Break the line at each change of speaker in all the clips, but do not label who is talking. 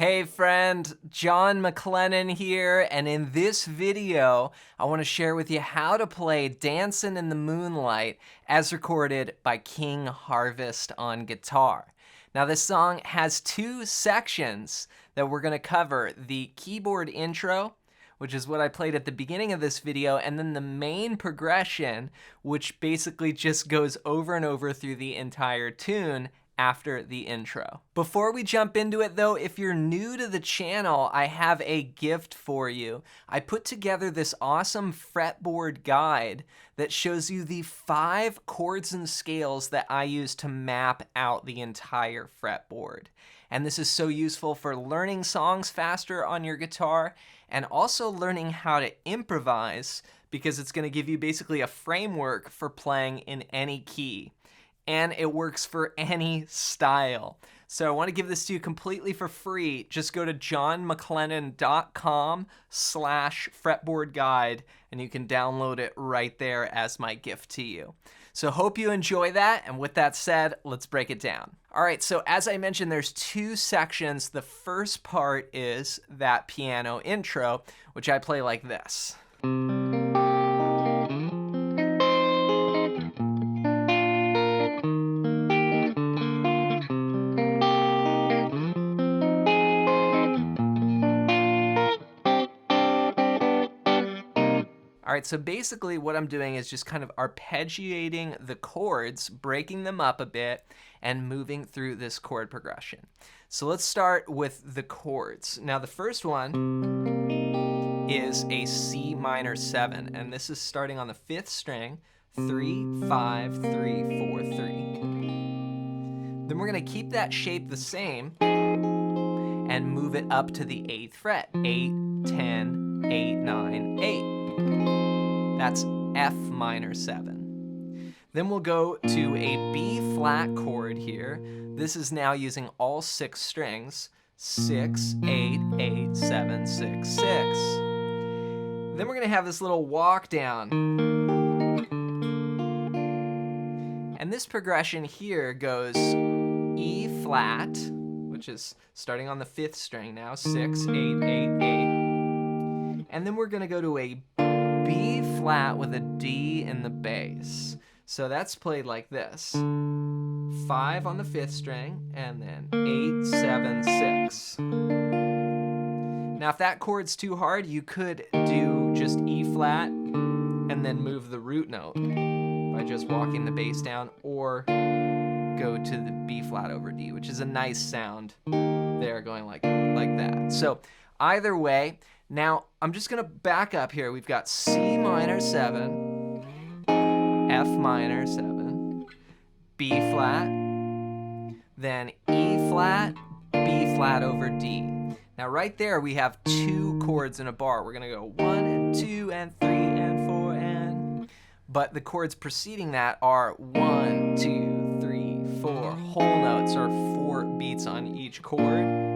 Hey friend, John McLennan here, and in this video, I want to share with you how to play Dancin' in the Moonlight as recorded by King Harvest on guitar. Now this song has two sections that we're going to cover, the keyboard intro, which is what I played at the beginning of this video, and then the main progression, which basically just goes over and over through the entire tune after the intro. Before we jump into it though, if you're new to the channel, I have a gift for you. I put together this awesome fretboard guide that shows you the 5 chords and scales that I use to map out the entire fretboard. And this is so useful for learning songs faster on your guitar and also learning how to improvise, because it's going to give you basically a framework for playing in any key. And it works for any style. So I want to give this to you completely for free. Just go to johnmclennan.com/fretboard guide and you can download it right there as my gift to you. So hope you enjoy that, and with that said, let's break it down. All right, so as I mentioned, there's 2 sections. The first part is that piano intro, which I play like this. All right, so basically what I'm doing is just kind of arpeggiating the chords, breaking them up a bit, and moving through this chord progression. So let's start with the chords. Now the first one is a C minor 7, and this is starting on the 5th string, 3, 5, 3, 4, 3. Then we're gonna keep that shape the same and move it up to the 8th fret, 8, 10, 8, 9, 8. That's F minor 7. Then we'll go to a B flat chord here. This is now using all 6 strings, 6, 8, 8, 7, 6, 6. Then we're gonna have this little walk down. And this progression here goes E flat, which is starting on the 5th string now, 6, 8, 8, 8. And then we're gonna go to a B flat with a D in the bass. So that's played like this. 5 on the 5th string, and then 8, 7, 6. Now if that chord's too hard, you could do just E flat and then move the root note by just walking the bass down, or go to the B flat over D, which is a nice sound there, going like that. So either way, now I'm just gonna back up here. We've got C minor 7, F minor 7, B flat, then E flat, B flat over D. Now right there we have 2 chords in a bar. We're gonna go 1 and 2 and 3 and 4 and, but the chords preceding that are 1, 2, 3, 4 whole notes, or 4 beats on each chord.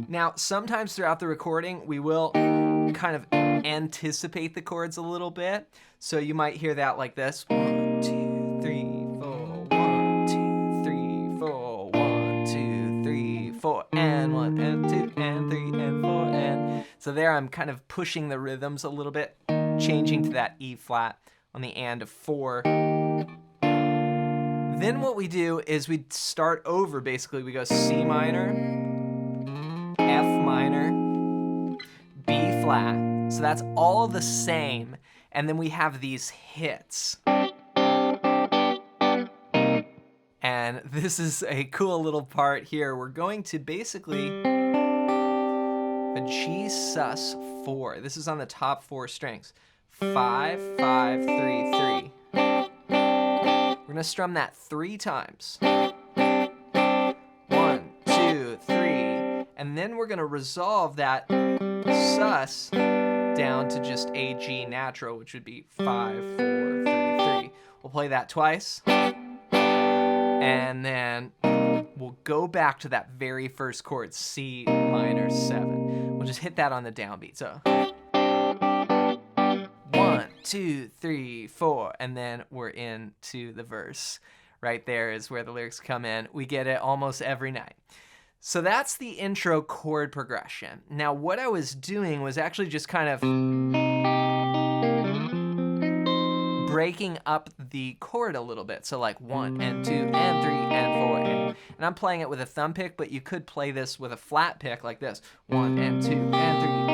Now, sometimes throughout the recording, we will kind of anticipate the chords a little bit. So you might hear that like this. 1, 2, 3, 4, 1, 2, 3, 4, 1, 2, 3, 4, and 1, and 2, and 3, and 4, and. So there I'm kind of pushing the rhythms a little bit, changing to that E flat on the and of 4. Then what we do is we start over, basically. We go C minor, F minor, B flat. So that's all the same. And then we have these hits. And this is a cool little part here. We're going to basically a G sus 4. This is on the top 4 strings. 5, 5, 3, 3. We're gonna strum that 3 times. 1, 2, 3. And then we're gonna resolve that sus down to just a G natural, which would be 5, 4, 3, 3. We'll play that twice. And then we'll go back to that very first chord, C minor 7. We'll just hit that on the downbeat. So 1, 2, 3, 4, and then we're into the verse. Right there is where the lyrics come in. We get it almost every night. So that's the intro chord progression. Now what I was doing was actually just kind of breaking up the chord a little bit. So like 1 and 2 and 3 and 4 and I'm playing it with a thumb pick, but you could play this with a flat pick like this. 1 and 2 and 3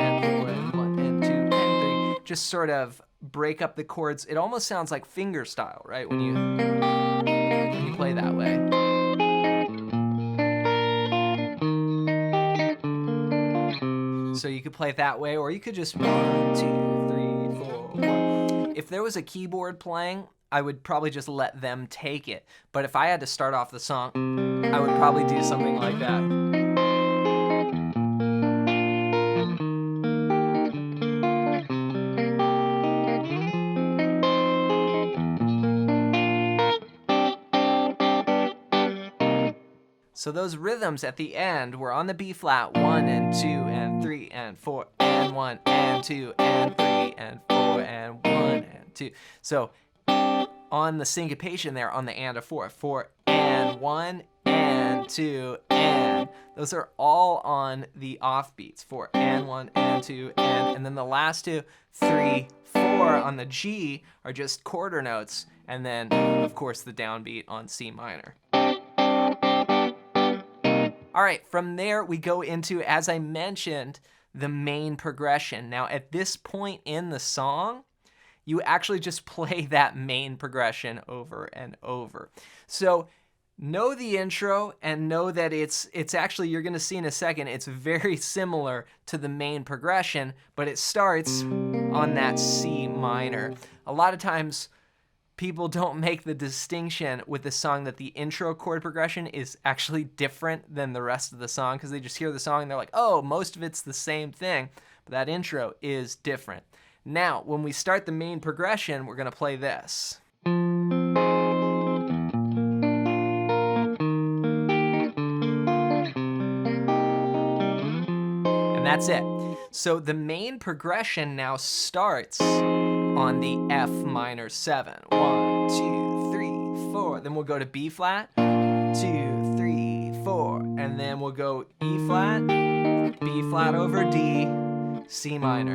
and 4 and 1 and 2 and 3. Just sort of break up the chords. It almost sounds like finger style, right? When you play that way. So you could play it that way, or you could just 1, 2, 3, 4, 1. If there was a keyboard playing, I would probably just let them take it. But if I had to start off the song, I would probably do something like that. So those rhythms at the end were on the B flat, 1 and 2 and 3 and 4 and 1 and 2 and 3 and 4 and 1 and 2. So on the syncopation there on the and of 4, 4 and 1 and 2 and. Those are all on the offbeats, 4 and 1 and 2 and then the last two, 3, 4 on the G are just quarter notes, and then of course the downbeat on C minor. All right, from there we go into, as I mentioned, the main progression. Now at this point in the song, you actually just play that main progression over and over. So know the intro and know that it's actually, you're gonna see in a second, it's very similar to the main progression, but it starts on that C minor. A lot of times, people don't make the distinction with the song that the intro chord progression is actually different than the rest of the song, because they just hear the song and they're like, oh, most of it's the same thing, but that intro is different. Now, when we start the main progression, we're gonna play this. And that's it. So the main progression now starts on the F minor 7. 1, 2, 3, 4. Then we'll go to B flat, 2, 3, 4. And then we'll go E flat, B flat over D, C minor.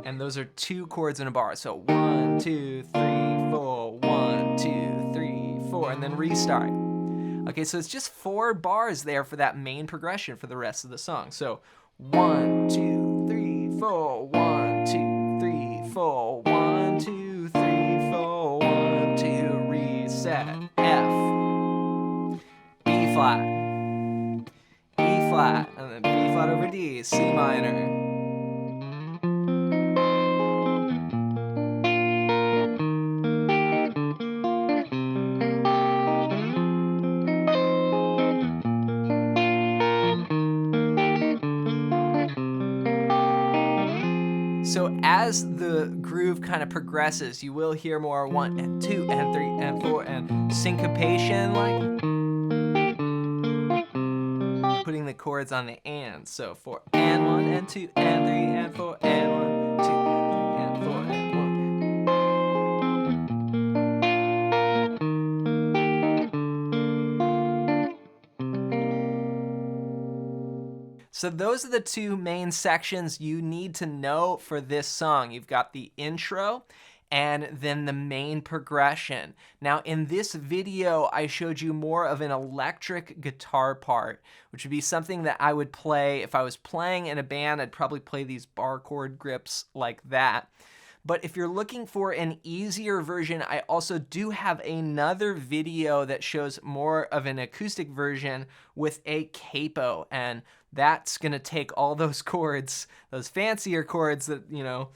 And those are 2 chords in a bar. So 1, 2, 3, 4, 1, 2, 3, 4, and then restart. Okay, so it's just 4 bars there for that main progression for the rest of the song. So 1, 2, 3, 4, 1, 2, 3, 4, 1, 2, 3, 4, 1, 2, reset, F, B flat, E flat, and then B flat over D, C minor. So as the groove kind of progresses, you will hear more 1 and 2 and 3 and 4 and syncopation, like putting the chords on the and. So 4 and 1 and 2 and 3 and 4 and 1, 2 and 4 and 1. So those are the 2 main sections you need to know for this song. You've got the intro and then the main progression. Now in this video, I showed you more of an electric guitar part, which would be something that I would play. If I was playing in a band, I'd probably play these bar chord grips like that. But if you're looking for an easier version, I also do have another video that shows more of an acoustic version with a capo, and that's gonna take all those chords, those fancier chords that, you know,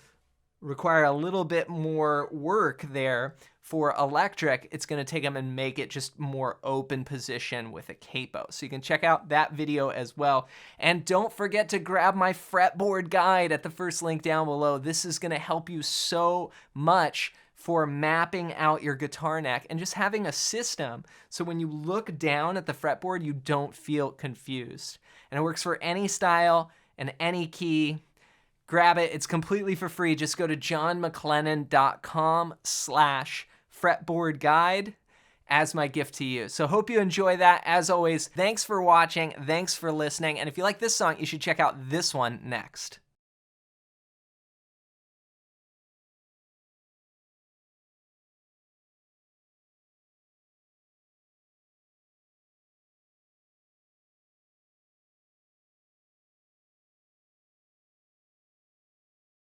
require a little bit more work there for electric. It's gonna take them and make it just more open position with a capo. So you can check out that video as well. And don't forget to grab my fretboard guide at the first link down below. This is gonna help you so much for mapping out your guitar neck and just having a system so when you look down at the fretboard, you don't feel confused. And it works for any style and any key. Grab it, it's completely for free. Just go to johnmclennan.com/fretboard guide as my gift to you. So hope you enjoy that. As always, thanks for watching, thanks for listening, and if you like this song, you should check out this one next.